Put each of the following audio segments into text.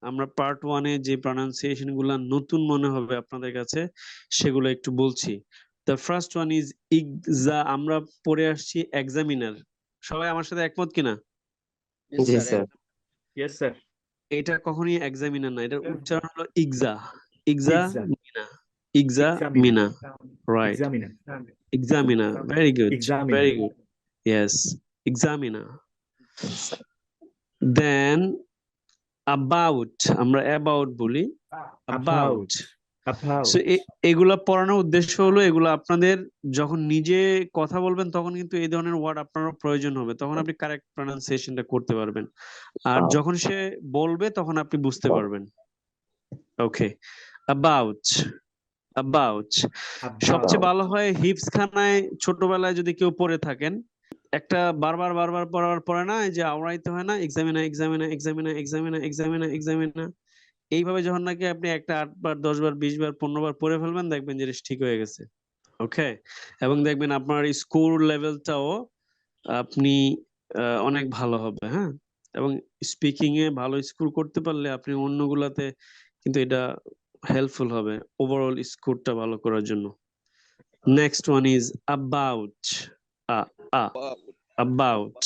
আমরা পার্ট 1 এ যে প্রনাউন্সিয়েশন গুলা নতুন মনে হবে আপনাদের কাছে সেগুলো একটু বলছি। দ্য ফার্স্ট ওয়ান ইজ ইগজা, আমরা পড়ে আসছি এক্সামিনার। সবাই আমার সাথে একমত কিনা? জি স্যার। Yes, sir. এটা কখনোই এক্সামিনার না, এটার উচ্চারণ হলো ইগজা। Exam. মিনা, ইগজা Examiner. মিনা, right. Examiner. Examiner, very good, Examiner. Very good, yes, examiner. Then about, আমরা about বলি, about। About. সো এগুলা পড়ানোর উদ্দেশ্য হলো, এগুলো আপনাদের যখন নিজে কথা বলবেন তখন কিন্তু এই ধরনের ওয়ার্ড আপনার প্রয়োজন হবে, তখন আপনি কারেক্ট প্রনাউন্সিয়েশনটা করতে পারবেন। আর যখন সে বলবে তখন আপনি বুঝতে পারবেন। ওকে, about, about। সবচেয়ে ভালো হয় হিপস খানায় ছোটবেলায় যদি কেউ পড়ে থাকেন, একটা বারবার বারবার পড়ার পরে না, এই যে আওড়াইতে হয় না, examiner examiner examiner examiner examiner examiner, এইভাবে যখন নাকি আপনি একটা 8 বার 10 বার 20 বার 15 বার পড়ে ফেলবেন, দেখবেন জিনিস ঠিক হয়ে গেছে। ওকে, এবং দেখবেন আপনার স্কোর লেভেলটাও আপনি অনেক ভালো হবে, হ্যাঁ। এবং স্পিকিং এ ভালো স্কোর করতে পারলে আপনি অন্যগুলাতে কিন্তু এটা হেল্পফুল হবে ওভারঅল স্কোরটা ভালো করার জন্য। Next one is about, about,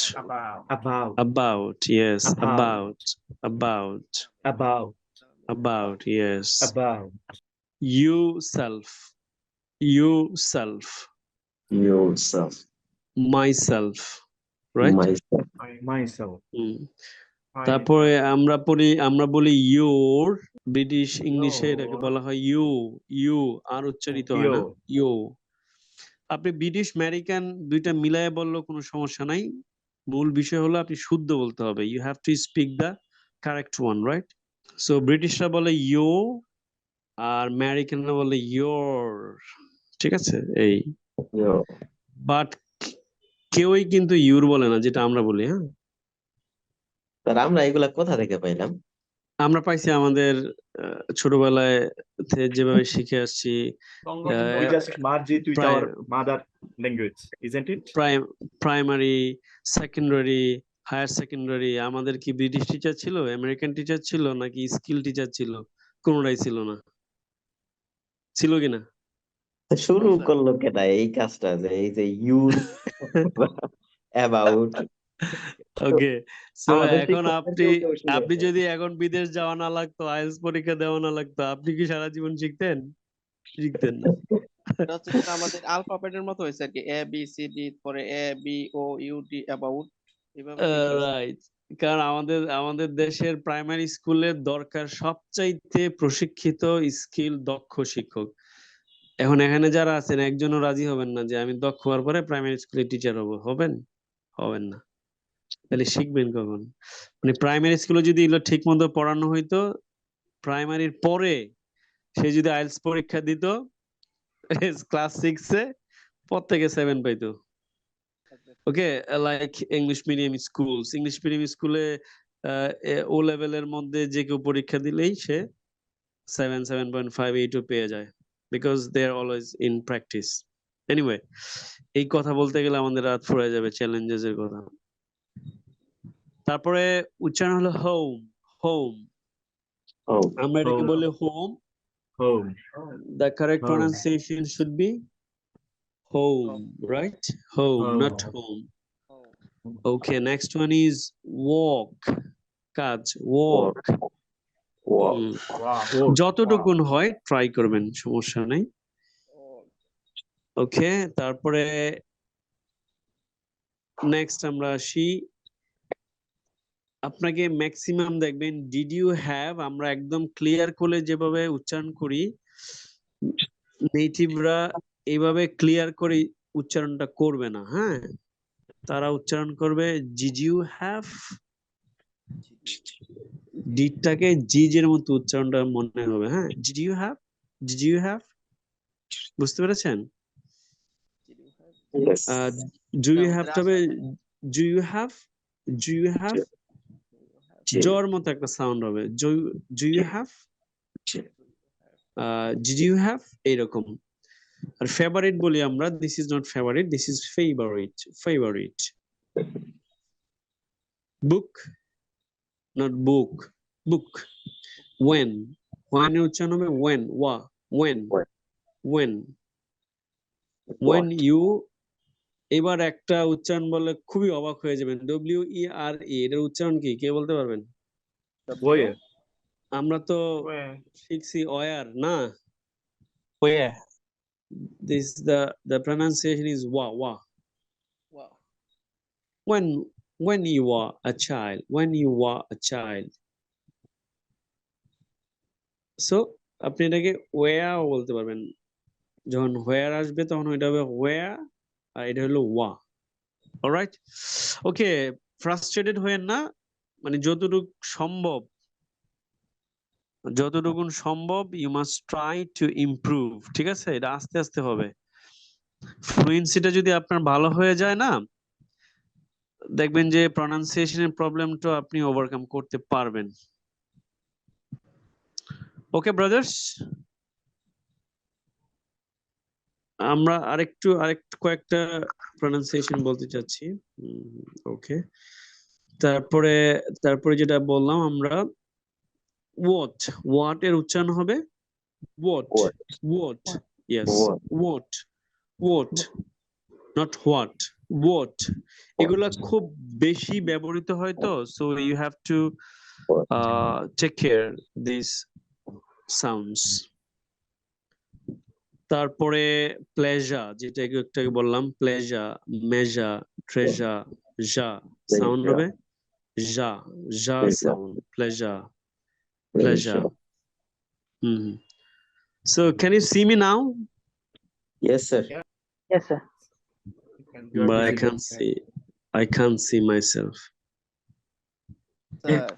about, yes, about, about, about, yes. About. Yourself, yourself, Yourself. myself, right? Myself. Myself. তারপরে আমরা বলি your, ব্রিটিশ ইংলিশে এটাকে বলা হয় you, আর উচ্চারিত হয় না, you। আপনি ব্রিটিশ আমেরিকান দুইটা মিলায়ে বললেও কোনো সমস্যা নাই, মূল বিষয় হলো আপনি শুদ্ধ বলতে হবে, you have to speak the correct one, right? So ব্রিটিশরা বলে you আর আমেরিকানরা বলে your, ঠিক আছে? এই Yo. বাট কেউই কিন্তু ইউর বলে না, যেটা আমরা বলি, হ্যাঁ। স্যার আমরা এগুলা কোথা থেকে পাইলাম? আমরা পাইছি আমাদের ছোটবেলায় যেভাবে শিখে আসছি, We just merge it with our mother language, isn't it? Primary, secondary, higher secondary, আমাদের কি ব্রিটিশ টিচার ছিল, আমেরিকান টিচার ছিল, নাকি স্কিল টিচার ছিল? কোনোটাই ছিল না, ছিল কিনা? শুরু করলো কেটা এই কাজটা, যে এই যে ইউর অ্যাবাউট। ওকে, সো আমাদের এখন শিক্ষকদেরকেও আপনি শিখিয়েছে। যদি এখন বিদেশ যাওয়া না লাগতো, আইএলটিএস পরীক্ষা দেওয়া না লাগতো, আপনি কি সারা জীবন শিখতেন? শিখতেন না। এটা হচ্ছে যেটা আমাদের অ্যালফাবেটের মতো হয়েছে আর কি, এ বি সি ডি, পরে A B O U D, about, এভাবে শিখেছি। রাইট, কারণ আমাদের দেশের প্রাইমারি স্কুলের দরকার সবচাইতে প্রশিক্ষিত স্কিল দক্ষ শিক্ষক। এখন এখানে যারা আছেন একজনও রাজি হবেন না যে আমি দক্ষ হওয়ার পরে প্রাইমারি স্কুলের টিচার হব, হবেন না। তাহলে শিখবেন কখন? মানে প্রাইমারি স্কুলে যদি এগুলো ঠিক মতো পড়ানো হইতো, প্রাইমারির পরে সে যদি আইএলটিএস পরীক্ষা দিত, ক্লাস 6 এ প্রত্যেকে 7 পাইতো। ওকে, লাইক ইংলিশ মিডিয়াম স্কুলে ও লেভেলের মধ্যে যে কেউ পরীক্ষা দিলেই সে 7, 7.5, 8ও পেয়ে যায়, because they are always in practice. Anyway, এই কথা বলতে গেলে আমাদের রাত ফুরায় যাবে চ্যালেঞ্জেস এর কথা। তারপরে উচ্চারণ হলো হোম, হোম। আমরা এটাকে বলি home. Home. The correct Home. pronunciation should be home, right? Home, not home. Okay, next one is walk, কাজ, walk। যতটুকুন হয় ট্রাই করবেন, সমস্যা নেই। ওকে, তারপরে নেক্সট আমরা আসি, আপনাকে ম্যাক্সিমাম দেখবেন ডিড ইউ হ্যাভ, আমরা একদম ক্লিয়ার করে যেভাবে উচ্চারণ করি, নেটিভরা এইভাবে ক্লিয়ার করে উচ্চারণটা করবে না, হ্যাঁ। তারা উচ্চারণ করবে ডিড ইউ হ্যাভ, ডিডটাকে জিজের মতো উচ্চারণটা মনে হবে, হ্যাঁ। Did you have, did you have, বুঝতে পেরেছেন? ডু ইউ হ্যাভ তবে do you have, do you have জোর মতো একটা সাউন্ড হবে, do you have, did you have, এইরকম। আর ফেভারিট বলি আমরা, this is not favourite, this is favourite, favourite. Book, not book, book. when এর উচ্চারণ হবে when when when you এবার একটা উচ্চারণ বললে খুবই অবাক হয়ে যাবেন WERE এর উচ্চারণ কি কে বলতে পারবেন Where? আমরা তো Where? শিখছি ওয়ার না Where? this the pronunciation is wa Wow. when you are a child so আপনি এটাকে where বলতে পারবেন যখন where আসবে তখন ওইটা হবে where আর এটা হলো wa অলরাইট ওকে ফ্রাস্ট্রেটেড হয়েন না মানে যতটুকু সম্ভব you must try to improve ঠিক আছে এটা আস্তে আস্তে হবে ফ্লুয়েন্সিটা যদি আপনার ভালো হয়ে যায় না দেখবেন যে প্রনাউন্সিয়েশনের প্রবলেমটা আপনি ওভারকাম করতে পারবেন ওকে ব্রাদার্স আমরা আরেকটু কয়েকটা প্রনাউন্সিয়েশন বলতে চাচ্ছি ওকে তারপরে যেটা বললাম আমরা what এর উচ্চারণ হবে what yes what not what এগুলা খুব বেশি ব্যবহৃত হয় তো so you have to take care these sounds তারপরে pleasure যেটা একটু আগে বললাম pleasure measure treasure sound হবে sound pleasure so can you see me now Yes, sir. Yes, sir. but I can't see myself Sir.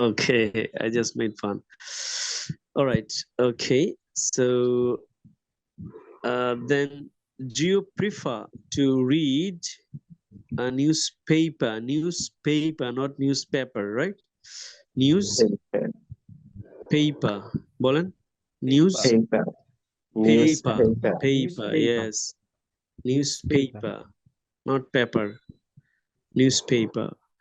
okay I just made fun all right okay so then do you prefer to read a newspaper not newspaper right paper bolen Paper. paper yes newspaper not paper newspaper